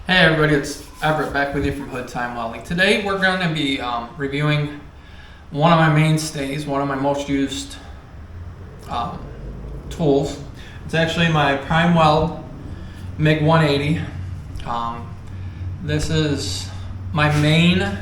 Hey everybody, it's Everett back with you from Hood Time Welding. Today we're going to be reviewing one of my mainstays, one of my most used tools. It's actually my Primeweld MIG 180. This is my main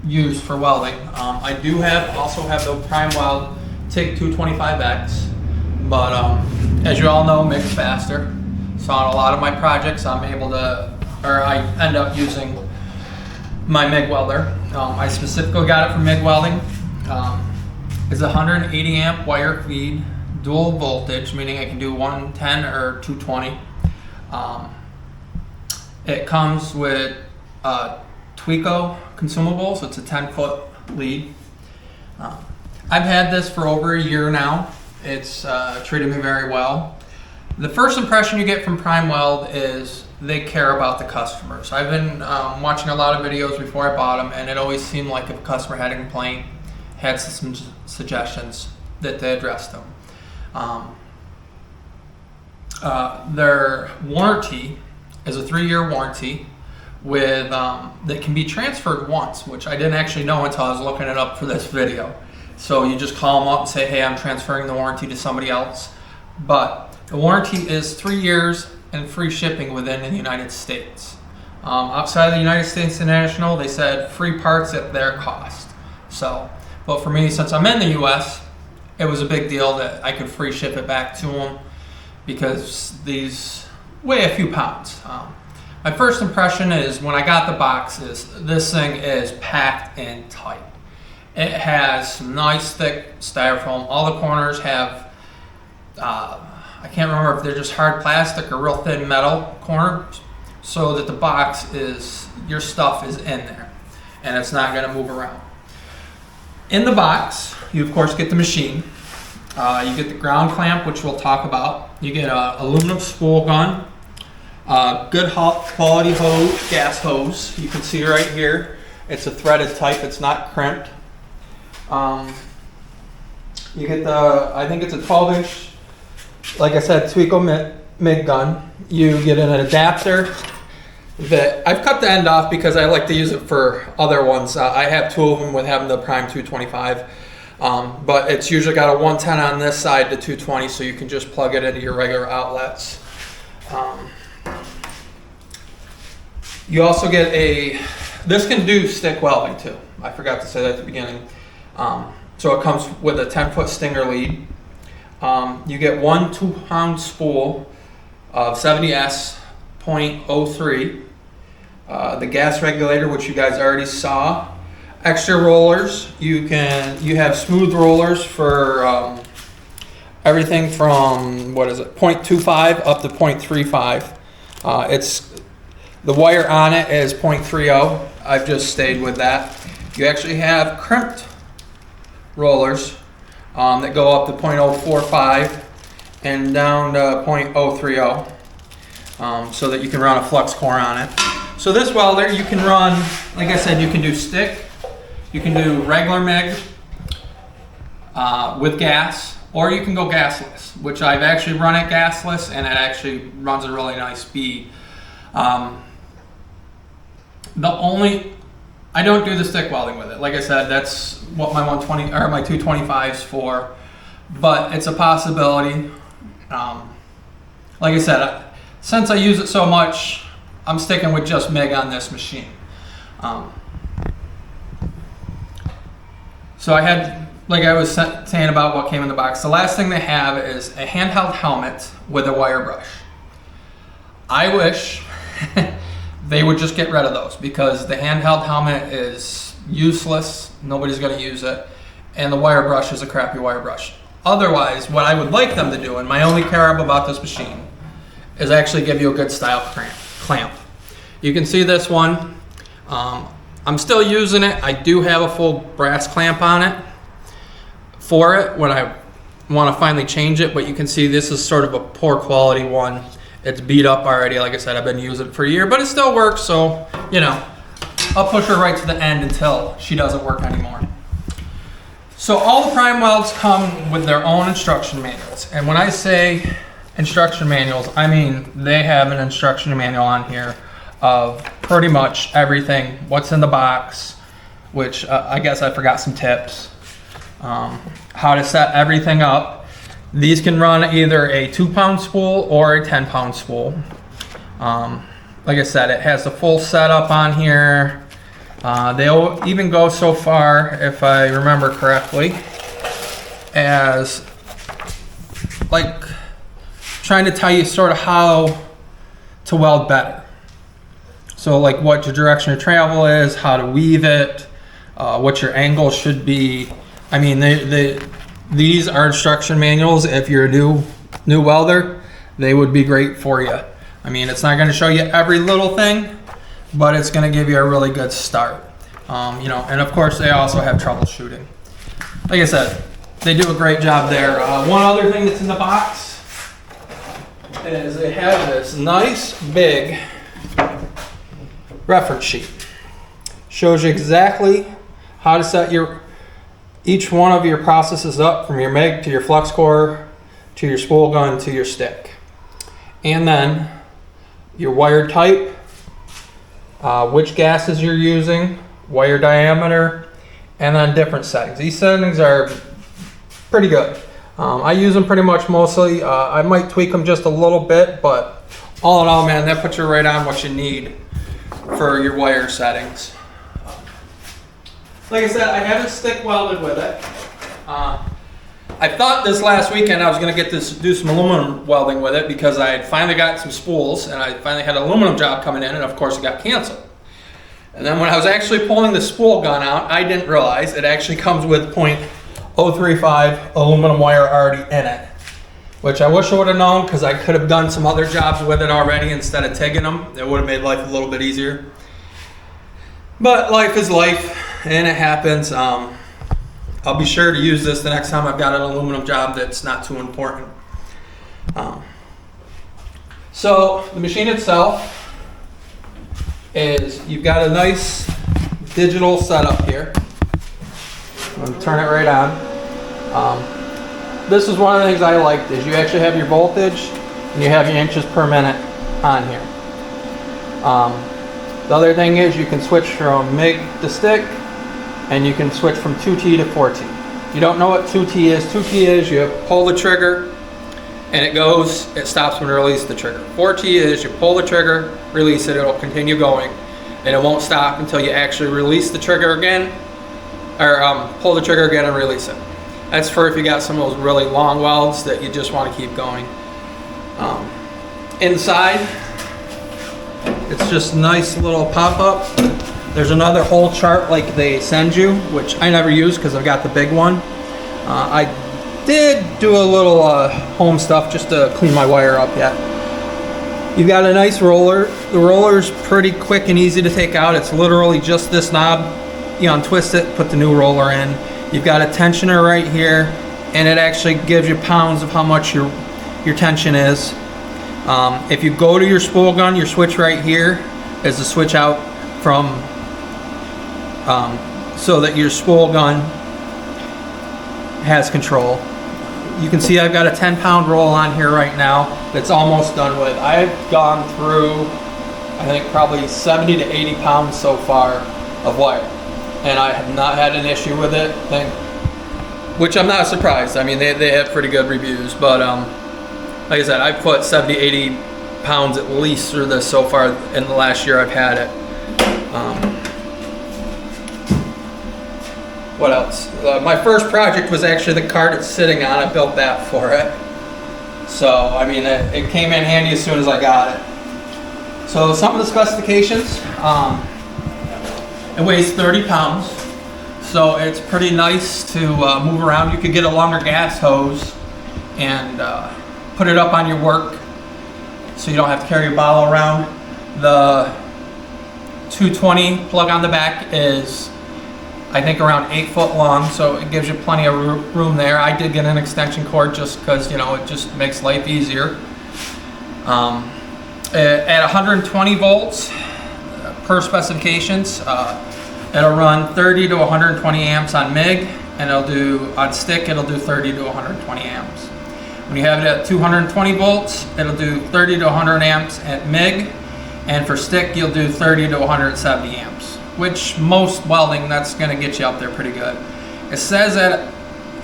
use for welding. I do also have the Primeweld TIG 225X, but as you all know, MIG's faster. So on a lot of my projects, I end up using my MIG welder. I specifically got it for MIG welding. It's a 180 amp wire feed, dual voltage, meaning I can do 110 or 220. It comes with Tweco consumables. It's a 10-foot lead. I've had this for over a year now. It's treated me very well. The first impression you get from Primeweld is they care about the customers. I've been watching a lot of videos before I bought them, and it always seemed like if a customer had a complaint, had some suggestions, that they addressed them. Their warranty is a 3-year warranty with that can be transferred once, which I didn't actually know until I was looking it up for this video. So you just call them up and say, hey, I'm transferring the warranty to somebody else. But the warranty is 3 years and free shipping within the United States. Outside of the United States International, they said free parts at their cost. So, but for me, since I'm in the US, it was a big deal that I could free ship it back to them because these weigh a few pounds. My first impression is when I got the box is this thing is packed in tight. It has some nice thick styrofoam. All the corners have I can't remember if they're just hard plastic or real thin metal corners, so that the box is, your stuff is in there and it's not going to move around. In the box, you of course get the machine. You get the ground clamp, which we'll talk about. You get an aluminum spool gun, good quality hose, gas hose. You can see right here, it's a threaded type, it's not crimped. You get the, I think it's a 12-inch, like I said, Tweco MIG gun. You get an adapter that I've cut the end off because I like to use it for other ones. I have 2 of them with having the Prime 225, but it's usually got a 110 on this side to 220, so you can just plug it into your regular outlets. You also get this can do stick welding too. I forgot to say that at the beginning. So it comes with a 10-foot stinger lead. You get one 2-pound spool of 70S.03, the gas regulator, which you guys already saw. Extra rollers. You have smooth rollers for everything from 0.25 up to 0.35. The wire on it is 0.30. I've just stayed with that. You actually have crimped rollers that go up to 0.045 and down to 0.030, so that you can run a flux core on it. So this welder, you can run, like I said, you can do stick, you can do regular MIG with gas, or you can go gasless, which I've actually run it gasless, and it actually runs a really nice speed. I don't do the stick welding with it. Like I said, that's what my 120 or my 225 is for, but it's a possibility. Like I said, since I use it so much, I'm sticking with just MIG on this machine. So I had, like I was saying about what came in the box, the last thing they have is a handheld helmet with a wire brush. I wish they would just get rid of those, because the handheld helmet is useless. Nobody's going to use it. And the wire brush is a crappy wire brush. Otherwise, what I would like them to do, and my only care about this machine, is actually give you a good style clamp. You can see this one. I'm still using it. I do have a full brass clamp on it for it when I want to finally change it, but you can see this is sort of a poor quality one. It's beat up already. Like I said, I've been using it for a year, but it still works. So, you know, I'll push her right to the end until she doesn't work anymore. So all the Primewelds come with their own instruction manuals. And when I say instruction manuals, I mean they have an instruction manual on here of pretty much everything, what's in the box, which I guess I forgot some tips. How to set everything up. These can run either a 2-pound spool or a 10-pound spool. Like I said, it has the full setup on here. They'll even go so far, if I remember correctly, as like trying to tell you sort of how to weld better. So like what your direction of travel is, how to weave it, what your angle should be. I mean, these are instruction manuals. If you're a new welder, they would be great for you. I mean, it's not going to show you every little thing, but it's going to give you a really good start. You know, and of course they also have troubleshooting. Like I said, they do a great job there. One other thing that's in the box is they have this nice big reference sheet. Shows you exactly how to set each one of your processes up, from your MIG to your flux core to your spool gun to your stick. And then your wire type, which gases you're using, wire diameter, and then different settings. These settings are pretty good. I use them pretty much mostly. I might tweak them just a little bit, but all in all, man, that puts you right on what you need for your wire settings. Like I said, I haven't stick welded with it. I thought this last weekend I was going to do some aluminum welding with it, because I had finally got some spools and I finally had an aluminum job coming in, and of course it got canceled. And then when I was actually pulling the spool gun out, I didn't realize it actually comes with .035 aluminum wire already in it, which I wish I would have known, because I could have done some other jobs with it already instead of TIGging them. It would have made life a little bit easier. But life is life, and it happens. I'll be sure to use this the next time I've got an aluminum job that's not too important. So the machine itself is, you've got a nice digital setup here. I'm going to turn it right on. This is one of the things I liked, is you actually have your voltage and you have your inches per minute on here. The other thing is you can switch from MIG to stick, and you can switch from 2T to 4T. If you don't know what 2T is, 2T is you pull the trigger and it stops when you release the trigger. 4T is you pull the trigger, release it, it'll continue going, and it won't stop until you actually release the trigger again, or pull the trigger again and release it. That's for if you got some of those really long welds that you just want to keep going. Inside, it's just a nice little pop-up. There's another whole chart like they send you, which I never use because I've got the big one. I did do a little home stuff just to clean my wire up yet. You've got a nice roller. The roller's pretty quick and easy to take out. It's literally just this knob. You untwist it, put the new roller in. You've got a tensioner right here, and it actually gives you pounds of how much your tension is. If you go to your spool gun, your switch right here is the switch out from so that your spool gun has control. You can see I've got a 10-pound roll on here right now that's almost done with. I've gone through, I think, probably 70 to 80 pounds so far of wire, and I have not had an issue with it, which I'm not surprised. I mean, they have pretty good reviews, but like I said, I've put 70, 80 pounds at least through this so far in the last year I've had it. What else? My first project was actually the cart it's sitting on. I built that for it. So, I mean, it came in handy as soon as I got it. So, some of the specifications, it weighs 30 pounds. So, it's pretty nice to move around. You could get a longer gas hose and put it up on your work so you don't have to carry a bottle around. The 220 plug on the back is, I think, around 8 foot long, so it gives you plenty of room there. I did get an extension cord just because, you know, it just makes life easier. At 120 volts per specifications, it'll run 30 to 120 amps on MIG, and on stick it'll do 30 to 120 amps. When you have it at 220 volts, it'll do 30 to 100 amps at MIG, And for stick, you'll do 30 to 170 amps, which most welding, that's gonna get you up there pretty good. It says at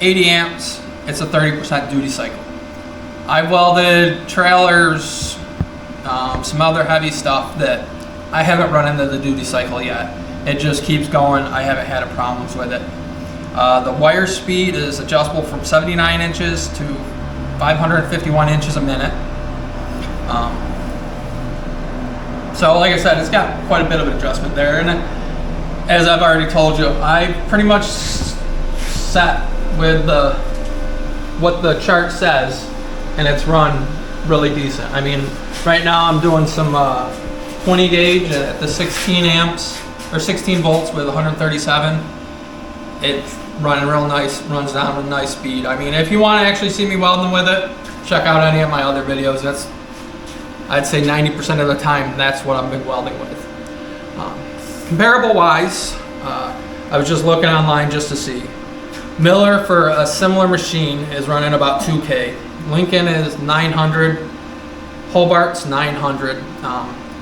80 amps, it's a 30% duty cycle. I've welded trailers, some other heavy stuff that I haven't run into the duty cycle yet. It just keeps going. I haven't had problems with it. The wire speed is adjustable from 79 inches to 551 inches a minute. So like I said, it's got quite a bit of an adjustment there. And as I've already told you, I pretty much set with what the chart says, and it's run really decent. I mean, right now I'm doing some 20 gauge at the 16 amps or 16 volts with 137. It's running real nice, runs down with nice speed. I mean, if you want to actually see me welding with it, check out any of my other videos. That's, I'd say 90% of the time, that's what I've been welding with. Comparable wise, I was just looking online just to see. Miller for a similar machine is running about 2K. Lincoln is 900. Hobart's 900.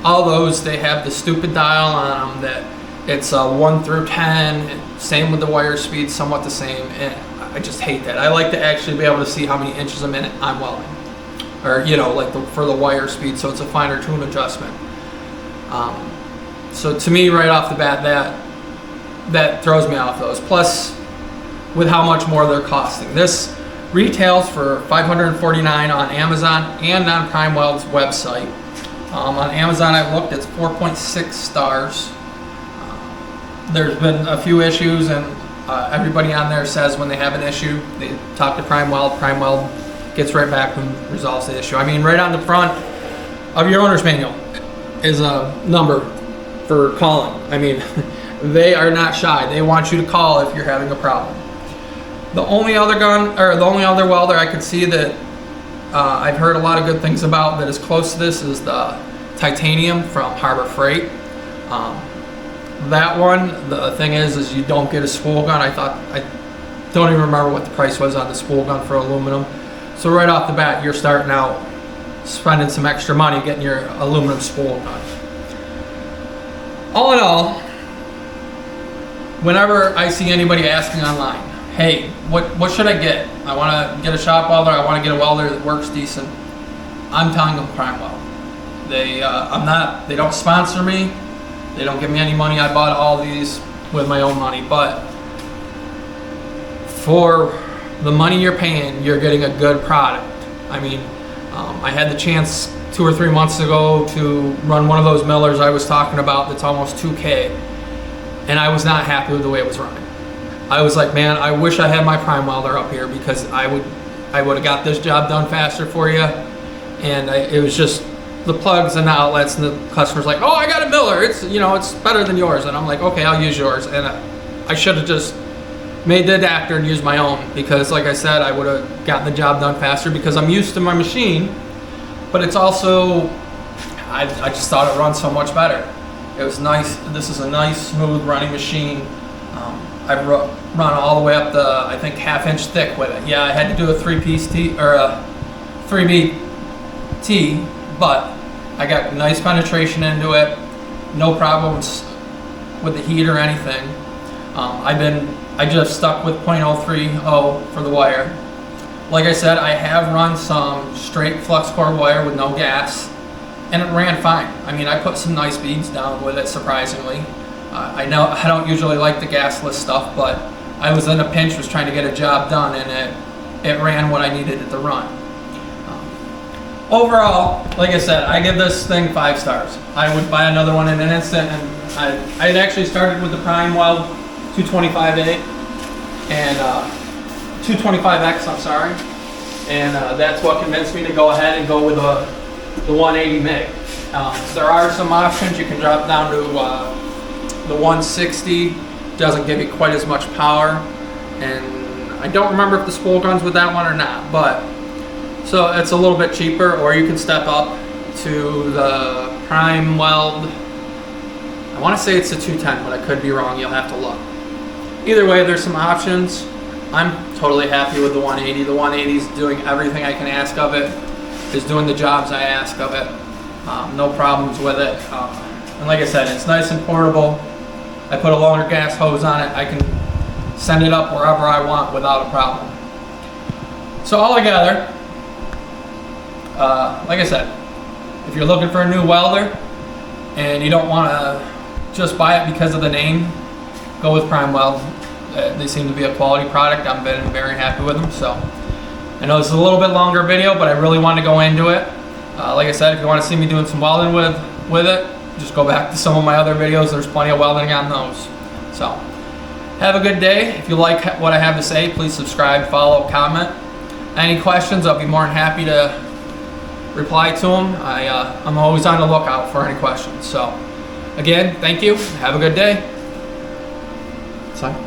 All those, they have the stupid dial on them that it's 1 through 10. Same with the wire speed, somewhat the same. And I just hate that. I like to actually be able to see how many inches a minute I'm welding, or you know, like for the wire speed, so it's a finer tune adjustment. So to me, right off the bat, that throws me off those. Plus, with how much more they're costing. This retails for $549 on Amazon and on Primeweld's website. On Amazon, I've looked, it's 4.6 stars. There's been a few issues, and everybody on there says when they have an issue, they talk to Primeweld. Primeweld gets right back and resolves the issue. I mean, right on the front of your owner's manual is a number for calling. I mean, they are not shy. They want you to call if you're having a problem. The only other welder I could see that I've heard a lot of good things about that is close to this is the titanium from Harbor Freight. That one, the thing is you don't get a spool gun. I don't even remember what the price was on the spool gun for aluminum. So right off the bat, you're starting out spending some extra money getting your aluminum spool gun. All in all, whenever I see anybody asking online, hey, what should I get? I want to get a shop welder. I want to get a welder that works decent. I'm telling them Primeweld. They don't sponsor me. They don't give me any money. I bought all these with my own money, but for the money you're paying, you're getting a good product. I mean, I had the chance 2 or 3 months ago to run one of those millers I was talking about that's almost 2K, and I was not happy with the way it was running. I was like, man, I wish I had my prime welder up here because I would have got this job done faster for you. And it was just the plugs and the outlets, and the customer's like, oh, I got a Miller. It's, you know, it's better than yours. And I'm like, okay, I'll use yours. And I should have just made the adapter and used my own, because like I said, I would have gotten the job done faster because I'm used to my machine. But it's also, I just thought it runs so much better. It was nice. This is a nice, smooth running machine. I've run all the way up to, I think, 1/2 inch thick with it. Yeah, I had to do a 3-piece T, or a 3B T, but I got nice penetration into it. No problems with the heat or anything. I just stuck with .030 for the wire. Like I said, I have run some straight flux core wire with no gas, and it ran fine. I mean, I put some nice beads down with it, surprisingly. I know I don't usually like the gasless stuff, but I was in a pinch, was trying to get a job done, and it ran what I needed it to run. Overall, like I said, I give this thing 5 stars. I would buy another one in an instant, and I had actually started with the Primeweld 225A and 225X, I'm sorry, and that's what convinced me to go ahead and go with the 180 MIG. There are some options. You can drop down to the 160. Doesn't give you quite as much power, and I don't remember if the spool gun's with that one or not, but so it's a little bit cheaper. Or you can step up to the Primeweld, I want to say it's a 210, but I could be wrong. You'll have to look. Either way, there's some options. I'm totally happy with the 180. The 180 is doing everything I can ask of it, is doing the jobs I ask of it. No problems with it. And like I said, it's nice and portable. I put a longer gas hose on it. I can send it up wherever I want without a problem. So altogether, like I said, if you're looking for a new welder and you don't want to just buy it because of the name, go with Primeweld. They seem to be a quality product. I've been very happy with them. So I know this is a little bit longer video, but I really wanted to go into it. Like I said, if you want to see me doing some welding with it, just go back to some of my other videos. There's plenty of welding on those. So have a good day. If you like what I have to say, please subscribe, follow, comment. Any questions, I'll be more than happy to reply to them. I'm always on the lookout for any questions. So again, thank you. Have a good day. Sorry.